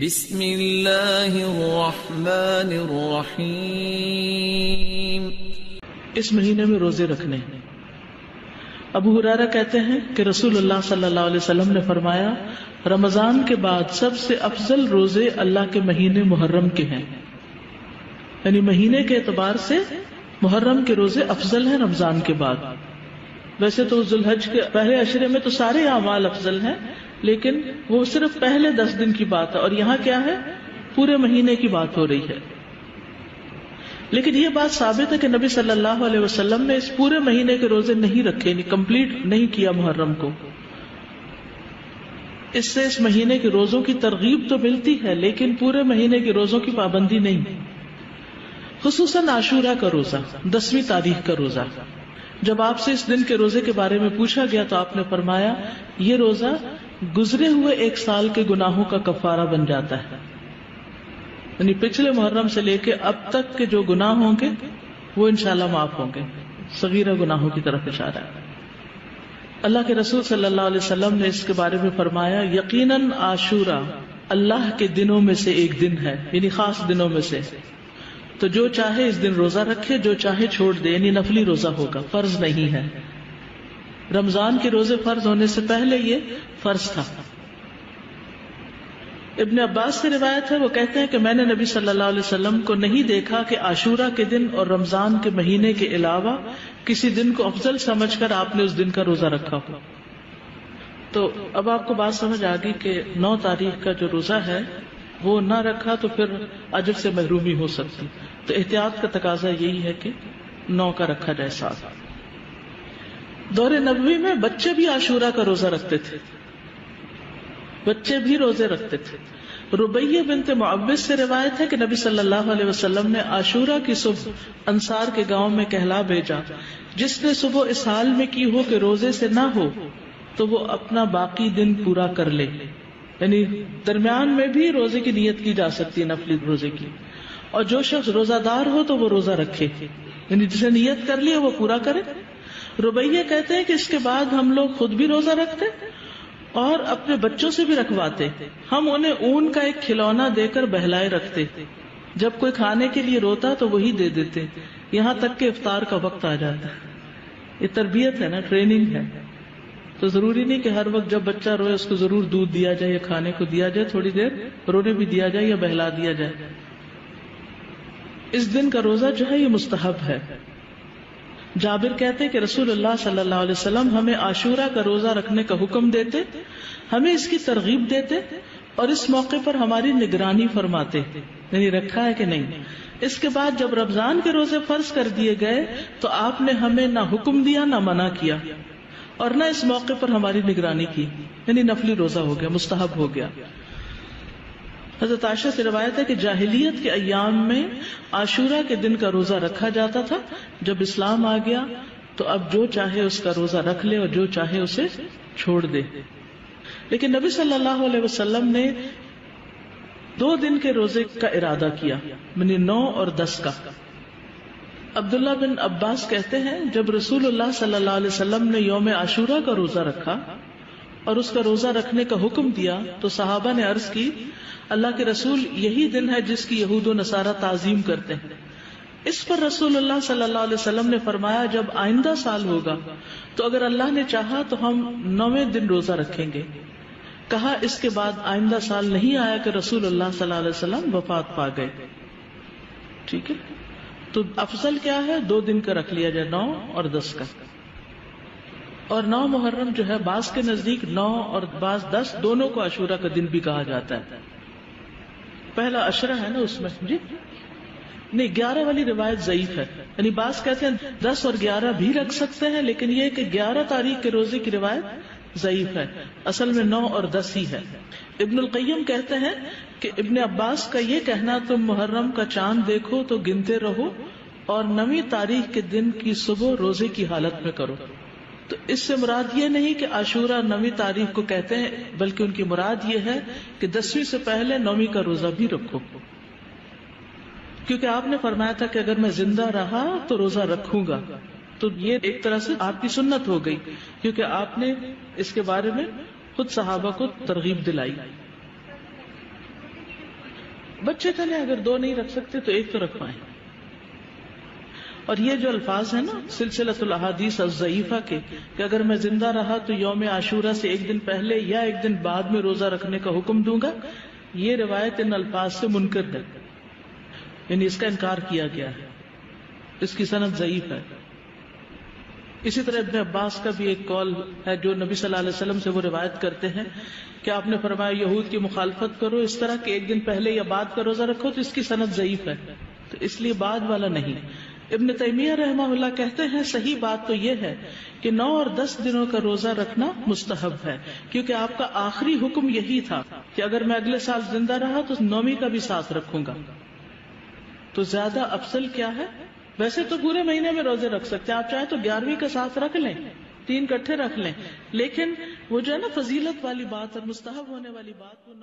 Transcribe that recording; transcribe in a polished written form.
بسم اللہ الرحمن الرحیم۔ اس مہینے میں روزے رکھنے۔ ابو ہریرہ کہتے ہیں کہ رسول اللہ صلی اللہ علیہ وسلم نے فرمایا، رمضان کے بعد سب سے افضل روزے اللہ کے مہینے محرم کے ہیں، یعنی مہینے کے اعتبار سے محرم کے روزے افضل ہیں رمضان کے بعد۔ ویسے تو ذوالحج کے پہلے عشرے میں تو سارے اعمال افضل ہیں، لیکن وہ صرف پہلے 10 دن کی بات ہے، اور یہاں کیا ہے، پورے مہینے کی بات ہو رہی ہے۔ لیکن یہ بات ثابت ہے کہ نبی صلی اللہ علیہ وسلم نے اس پورے مہینے کے روزے نہیں رکھے، یعنی کمپلیٹ نہیں کیا محرم کو۔ اس سے اس مہینے کے روزوں کی ترغیب تو ملتی ہے، لیکن پورے مہینے کے روزوں کی پابندی نہیں، خصوصاً عاشورہ کا روزہ، 10ویں تاریخ کا روزہ۔ جب آپ سے اس دن کے روزے کے بارے میں پوچھا گیا تو آپ نے فرمایا، یہ روزہ گزرے ہوئے 1 سال کے گناہوں کا کفارہ بن جاتا ہے، یعنی پچھلے محرم سے لے کے اب تک کے جو گناہ ہوں گے وہ انشاءاللہ معاف ہوں گے، صغیرہ گناہوں کی طرف اشارہ ہے۔ اللہ کے رسول صلی اللہ علیہ وسلم نے اس کے بارے میں فرمایا، یقیناً عاشورہ اللہ کے دنوں میں سے ایک دن ہے، یعنی خاص دنوں میں سے، تو جو چاہے اس دن روزہ رکھے، جو چاہے چھوڑ دے، یعنی نفلی روزہ ہوگا، فرض نہیں ہے۔ رمضان کے روزے فرض ہونے سے پہلے یہ فرض تھا۔ ابن عباس سے روایت ہے، وہ کہتے ہیں کہ میں نے نبی صلی اللہ علیہ وسلم کو نہیں دیکھا کہ عاشورہ کے دن اور رمضان کے مہینے کے علاوہ کسی دن کو افضل سمجھ کر آپ نے اس دن کا روزہ رکھا ہو۔ تو اب آپ کو بات سمجھ آ گئی کہ 9 تاریخ کا جو روزہ ہے وہ نہ رکھا تو پھر اجر سے محرومی ہو سکتی، تو احتیاط کا تقاضا یہی ہے کہ 9 کا رکھا جائے ساتھ۔ دور نبوی میں بچے بھی عاشورہ کا روزہ رکھتے تھے، بچے بھی روزے رکھتے تھے۔ ربیہ بنت معوذ سے روایت ہے کہ نبی صلی اللہ علیہ وسلم نے عاشورہ کی صبح انصار کے گاؤں میں کہلا بھیجا، جس نے صبح اس حال میں کی ہو کہ روزے سے نہ ہو تو وہ اپنا باقی دن پورا کر لے، یعنی درمیان میں بھی روزے کی نیت کی جا سکتی ہے، نفلی روزے کی، اور جو شخص روزہ دار ہو تو وہ روزہ رکھے، یعنی جسے نیت کر لی وہ پورا کرے۔ ربیہ کہتے ہیں کہ اس کے بعد ہم لوگ خود بھی روزہ رکھتے اور اپنے بچوں سے بھی رکھواتے، ہم انہیں اون کا ایک کھلونا دے کر بہلائے رکھتے، جب کوئی کھانے کے لیے روتا تو وہی دے دیتے، یہاں تک کہ افطار کا وقت آ جاتا۔ یہ تربیت ہے نا، ٹریننگ ہے، تو ضروری نہیں کہ ہر وقت جب بچہ روئے اس کو ضرور دودھ دیا جائے یا کھانے کو دیا جائے، تھوڑی دیر رونے بھی دیا جائے یا بہلا دیا جائے۔ اس دن کا روزہ جو ہے یہ مستحب ہے۔ جابر کہتے کہ رسول اللہ صلی اللہ علیہ وسلم ہمیں عاشورہ کا روزہ رکھنے کا حکم دیتے، ہمیں اس کی ترغیب دیتے اور اس موقع پر ہماری نگرانی فرماتے، یعنی رکھا ہے کہ نہیں۔ اس کے بعد جب رمضان کے روزے فرض کر دیے گئے تو آپ نے ہمیں نہ حکم دیا نہ منع کیا، اور نہ اس موقع پر ہماری نگرانی کی، یعنی نفلی روزہ ہو گیا، مستحب ہو گیا۔ حضرت عائشہ سے روایت ہے کہ جاہلیت کے ایام میں عاشورہ کے دن کا روزہ رکھا جاتا تھا، جب اسلام آ گیا تو اب جو چاہے اس کا روزہ رکھ لے اور جو چاہے اسے چھوڑ دے۔ لیکن نبی صلی اللہ علیہ وسلم نے 2 دن کے روزے کا ارادہ کیا، یعنی 9 اور 10 کا۔ عبداللہ بن عباس کہتے ہیں جب رسول اللہ صلی اللہ علیہ وسلم نے یوم عاشورہ کا روزہ رکھا اور اس کا روزہ رکھنے کا حکم دیا تو صحابہ نے عرض کی، اللہ کے رسول یہی دن ہے جس کی یہود و نصارہ تعظیم کرتے ہیں۔ اس پر رسول اللہ صلی اللہ علیہ وسلم نے فرمایا، جب آئندہ سال ہوگا تو اگر اللہ نے چاہا تو ہم 9ویں دن روزہ رکھیں گے۔ کہا اس کے بعد آئندہ سال نہیں آیا کہ رسول اللہ صلی اللہ علیہ وسلم وفات پا گئے۔ ٹھیک ہے، تو افضل کیا ہے، 2 دن کا رکھ لیا جائے، 9 اور 10 کا۔ اور 9 محرم جو ہے بعض کے نزدیک 9 اور بعض 10 دونوں کو عاشورہ کا دن بھی کہا جاتا ہے۔ پہلا عشرہ ہے نا اس میں، جی نہیں، 11 والی روایت ضعیف ہے، یعنی بعض کہتے ہیں 10 اور 11 بھی رکھ سکتے ہیں، لیکن یہ کہ 11 تاریخ کے روزے کی روایت ضعیف ہے، اصل میں 9 اور 10 ہی ہے۔ ابن القیم کہتے ہیں کہ ابن عباس کا یہ کہنا، تم محرم کا چاند دیکھو تو گنتے رہو اور 9ویں تاریخ کے دن کی صبح روزے کی حالت میں کرو، تو اس سے مراد یہ نہیں کہ عاشورہ 9ویں تاریخ کو کہتے ہیں، بلکہ ان کی مراد یہ ہے کہ 10ویں سے پہلے 9ویں کا روزہ بھی رکھو، کیونکہ آپ نے فرمایا تھا کہ اگر میں زندہ رہا تو روزہ رکھوں گا، تو یہ ایک طرح سے آپ کی سنت ہو گئی، کیونکہ آپ نے اس کے بارے میں خود صحابہ کو ترغیب دلائی۔ بچے تنے اگر 2 نہیں رکھ سکتے تو 1 تو رکھوائیں. اور یہ جو الفاظ ہیں نا سلسلۃ الاحادیث الضعیفہ کے کہ اگر میں زندہ رہا تو یوم عاشورہ سے 1 دن پہلے یا 1 دن بعد میں روزہ رکھنے کا حکم دوں گا، یہ روایت ان الفاظ سے منکر ہے، یعنی اس کا انکار کیا گیا ہے، اس کی سند ضعیف ہے. اسی طرح ابن عباس کا بھی ایک قول ہے جو نبی صلی اللہ علیہ وسلم سے وہ روایت کرتے ہیں کہ آپ نے فرمایا یہود کی مخالفت کرو اس طرح کہ 1 دن پہلے یا بعد کا روزہ رکھو، تو اس کی سند ضعیف ہے، تو اس لیے بعد والا نہیں. ابن تیمیہ رحمہ اللہ کہتے ہیں صحیح بات تو یہ ہے کہ 9 اور 10 دنوں کا روزہ رکھنا مستحب ہے، کیونکہ آپ کا آخری حکم یہی تھا کہ اگر میں اگلے سال زندہ رہا تو 9ویں کا بھی ساتھ رکھوں گا. تو زیادہ افضل کیا ہے؟ ویسے تو پورے مہینے میں روزے رکھ سکتے ہیں، آپ چاہیں تو 11ویں کا ساتھ رکھ لیں، 3 اکٹھے رکھ لیں، لیکن وہ جو ہے نا فضیلت والی بات اور مستحب ہونے والی بات وہ